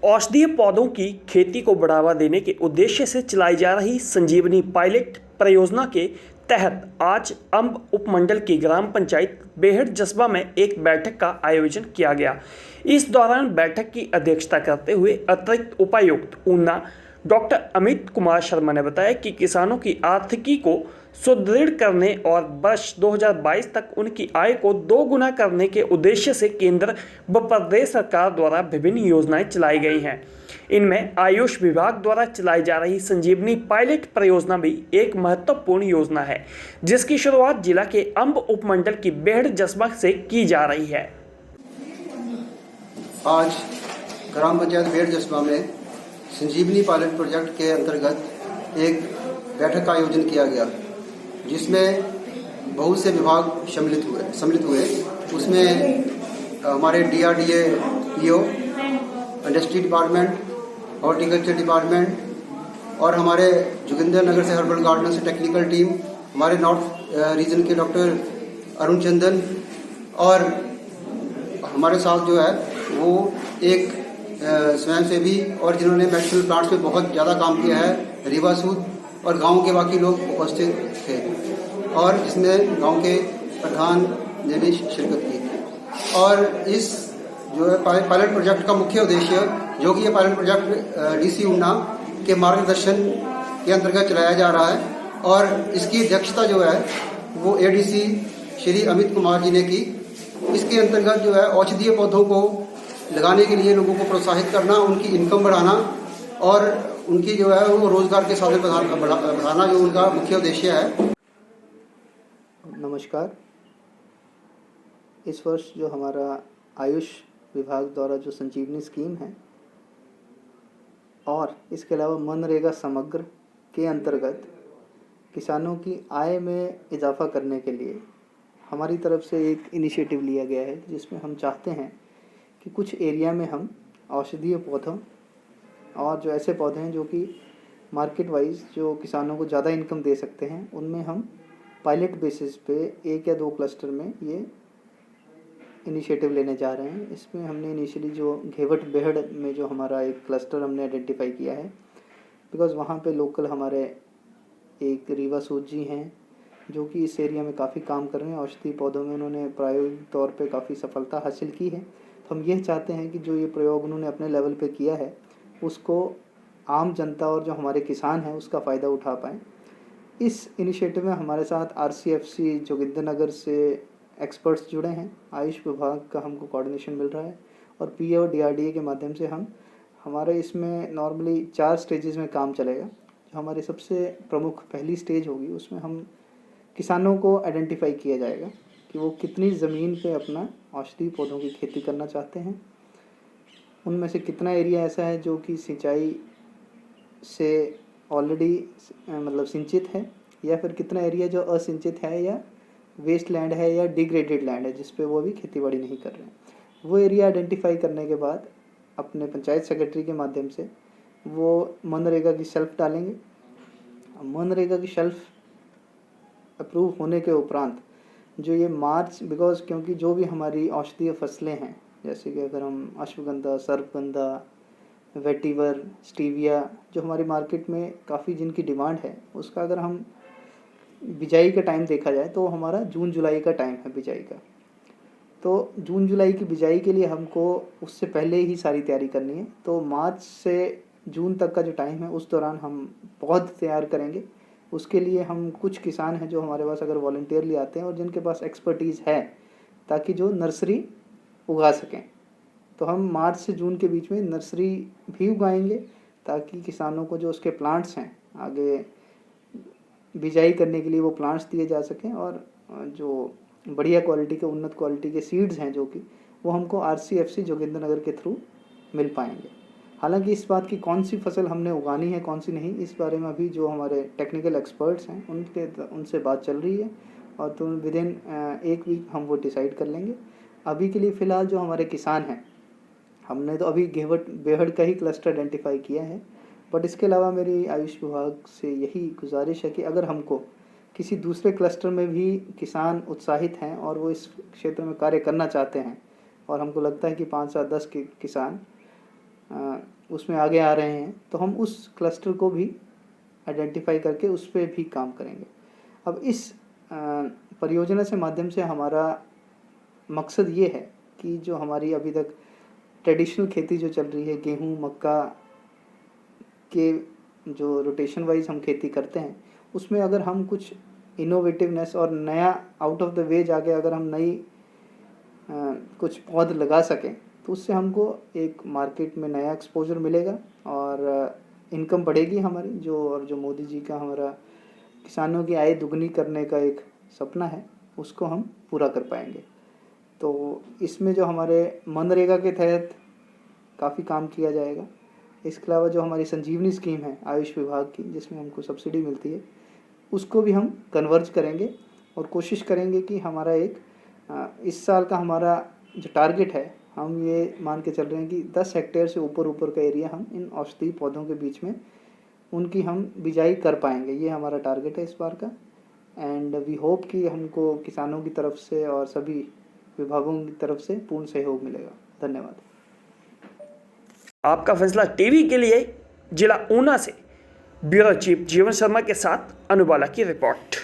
औषधीय पौधों की खेती को बढ़ावा देने के उद्देश्य से चलाई जा रही संजीवनी पायलट परियोजना के तहत आज अंब उपमंडल की ग्राम पंचायत बेहड़ जसबा में एक बैठक का आयोजन किया गया। इस दौरान बैठक की अध्यक्षता करते हुए अतिरिक्त उपायुक्त ऊना डॉक्टर अमित कुमार शर्मा ने बताया कि किसानों की आर्थिकी को सुदृढ़ करने और वर्ष 2022 तक उनकी आय को 2 गुना करने के उद्देश्य से केंद्र व प्रदेश सरकार द्वारा विभिन्न योजनाएं चलाई गई हैं। इनमें आयुष विभाग द्वारा चलाई जा रही संजीवनी पायलट परियोजना भी एक महत्वपूर्ण योजना है, जिसकी शुरुआत जिला के अंब उपमंडल की बेहड़ जसबा से की जा रही है। आज ग्राम पंचायत बेहड़ जसबा में संजीवनी पायलट प्रोजेक्ट के अंतर्गत एक बैठक का आयोजन किया गया, जिसमें बहुत से विभाग सम्मिलित हुए। उसमें हमारे DRDA PO, industry department, horticulture department और हमारे जोगिंदर नगर से हर्बल गार्डन से टेक्निकल टीम, हमारे नॉर्थ रीजन के डॉक्टर अरुण चंदन और हमारे साथ जो है वो एक स्वयंसेवी और जिन्होंने मेडिकल प्लांट्स पे बहुत ज़्यादा काम किया है, रीवा सूद और गांव के बाकी लोग उपस्थित थे और जिसमें गांव के प्रधान ने भी शिरकत की। और इस जो है पायलट प्रोजेक्ट का मुख्य उद्देश्य, जो कि ये पायलट प्रोजेक्ट DC ऊना के मार्गदर्शन के अंतर्गत चलाया जा रहा है और इसकी अध्यक्षता जो है वो ADC श्री अमित कुमार जी ने की। इसके अंतर्गत जो है औषधीय पौधों को लगाने के लिए लोगों को प्रोत्साहित करना, उनकी इनकम बढ़ाना और उनकी जो है वो रोजगार के साधन बढ़ाना जो उनका मुख्य उद्देश्य है। नमस्कार। इस वर्ष जो हमारा आयुष विभाग द्वारा जो संजीवनी स्कीम है और इसके अलावा मनरेगा समग्र के अंतर्गत किसानों की आय में इजाफा करने के लिए हमारी तरफ से एक इनिशिएटिव लिया गया है, जिसमें हम चाहते हैं कि कुछ एरिया में हम औषधीय पौधों और जो ऐसे पौधे हैं जो कि मार्केट वाइज जो किसानों को ज़्यादा इनकम दे सकते हैं, उनमें हम पायलट बेसिस पे 1 या 2 क्लस्टर में ये इनिशिएटिव लेने जा रहे हैं। इसमें हमने इनिशियली जो घेवट बेहड़ में जो हमारा एक क्लस्टर हमने आइडेंटिफाई किया है, बिकॉज़ वहाँ पे लोकल हमारे एक रीवा सूद जी हैं जो कि इस एरिया में काफ़ी काम कर रहे हैं। औषधीय पौधों में उन्होंने प्रायोगिक तौर पे काफ़ी सफलता हासिल की है। तो हम यह चाहते हैं कि जो ये प्रयोग उन्होंने अपने लेवल पे किया है उसको आम जनता और जो हमारे किसान हैं उसका फ़ायदा उठा पाएँ। इस इनिशिएटिव में हमारे साथ RCFC जोगिंदर नगर से एक्सपर्ट्स जुड़े हैं। आयुष विभाग का हमको कोऑर्डिनेशन मिल रहा है और PA और DRDA के माध्यम से हमारे इसमें नॉर्मली 4 स्टेजेस में काम चलेगा। जो हमारी सबसे प्रमुख पहली स्टेज होगी, उसमें हम किसानों को आइडेंटिफाई किया जाएगा कि वो कितनी ज़मीन पे अपना औषधीय पौधों की खेती करना चाहते हैं, उनमें से कितना एरिया ऐसा है जो कि सिंचाई से ऑलरेडी मतलब सिंचित है, या फिर कितना एरिया जो असिंचित है या वेस्ट लैंड है या डिग्रेडेड लैंड है जिस पे वो भी खेतीबाड़ी नहीं कर रहे हैं। वो एरिया आइडेंटिफाई करने के बाद अपने पंचायत सेक्रेटरी के माध्यम से वो मनरेगा की शेल्फ डालेंगे। मनरेगा की शेल्फ अप्रूव होने के उपरांत जो ये मार्च, बिकॉज क्योंकि जो भी हमारी औषधीय फसलें हैं, जैसे कि अगर हम अश्वगंधा, सर्पगंधा, वेटिवर, स्टीविया, जो हमारी मार्केट में काफ़ी जिनकी डिमांड है, उसका अगर हम बिजाई का टाइम देखा जाए तो हमारा जून जुलाई का टाइम है बिजाई का। तो जून जुलाई की बिजाई के लिए हमको उससे पहले ही सारी तैयारी करनी है। तो मार्च से जून तक का जो टाइम है उस दौरान हम पौध तैयार करेंगे। उसके लिए हम कुछ किसान हैं जो हमारे पास अगर वॉलंटियरली आते हैं और जिनके पास एक्सपर्टीज़ है, ताकि जो नर्सरी उगा सकें। तो हम मार्च से जून के बीच में नर्सरी भी उगाएंगे ताकि किसानों को जो उसके प्लांट्स हैं आगे बिजाई करने के लिए वो प्लांट्स दिए जा सकें, और जो बढ़िया क्वालिटी के, उन्नत क्वालिटी के सीड्स हैं जो कि वो हमको RCFC जोगिंदर नगर के थ्रू मिल पाएंगे। हालांकि इस बात की कौन सी फसल हमने उगानी है कौन सी नहीं, इस बारे में अभी जो हमारे टेक्निकल एक्सपर्ट्स हैं उनसे बात चल रही है और तो विद इन 1 वीक हम वो डिसाइड कर लेंगे। अभी के लिए फ़िलहाल जो हमारे किसान हैं, हमने तो अभी घेवट बेहड़ का ही क्लस्टर आइडेंटिफाई किया है, बट इसके अलावा मेरी आयुष विभाग से यही गुजारिश है कि अगर हमको किसी दूसरे क्लस्टर में भी किसान उत्साहित हैं और वो इस क्षेत्र में कार्य करना चाहते हैं और हमको लगता है कि 5 से 10 किसान उसमें आगे आ रहे हैं, तो हम उस क्लस्टर को भी आइडेंटिफाई करके उस पर भी काम करेंगे। अब इस परियोजना से माध्यम से हमारा मकसद ये है कि जो हमारी अभी तक ट्रेडिशनल खेती जो चल रही है, गेहूँ मक्का के जो रोटेशन वाइज हम खेती करते हैं, उसमें अगर हम कुछ इनोवेटिवनेस और नया आउट ऑफ द वे जाके अगर हम नई कुछ पौध लगा सकें, तो उससे हमको एक मार्केट में नया एक्सपोजर मिलेगा और इनकम बढ़ेगी हमारी। जो मोदी जी का हमारा किसानों की आय दुगनी करने का एक सपना है, उसको हम पूरा कर पाएंगे। तो इसमें जो हमारे मनरेगा के तहत काफ़ी काम किया जाएगा। इसके अलावा जो हमारी संजीवनी स्कीम है आयुष विभाग की, जिसमें हमको सब्सिडी मिलती है, उसको भी हम कन्वर्ज करेंगे और कोशिश करेंगे कि हमारा एक इस साल का हमारा जो टारगेट है, हम ये मान के चल रहे हैं कि 10 हेक्टेयर से ऊपर का एरिया हम इन औषधीय पौधों के बीच में उनकी हम बिजाई कर पाएंगे। ये हमारा टारगेट है इस बार का। एंड वी होप कि हमको किसानों की तरफ से और सभी विभागों की तरफ से पूर्ण सहयोग मिलेगा। धन्यवाद। आपका फैसला टीवी के लिए जिला ऊना से ब्यूरो चीफ जीवन शर्मा के साथ अनुबाला की रिपोर्ट।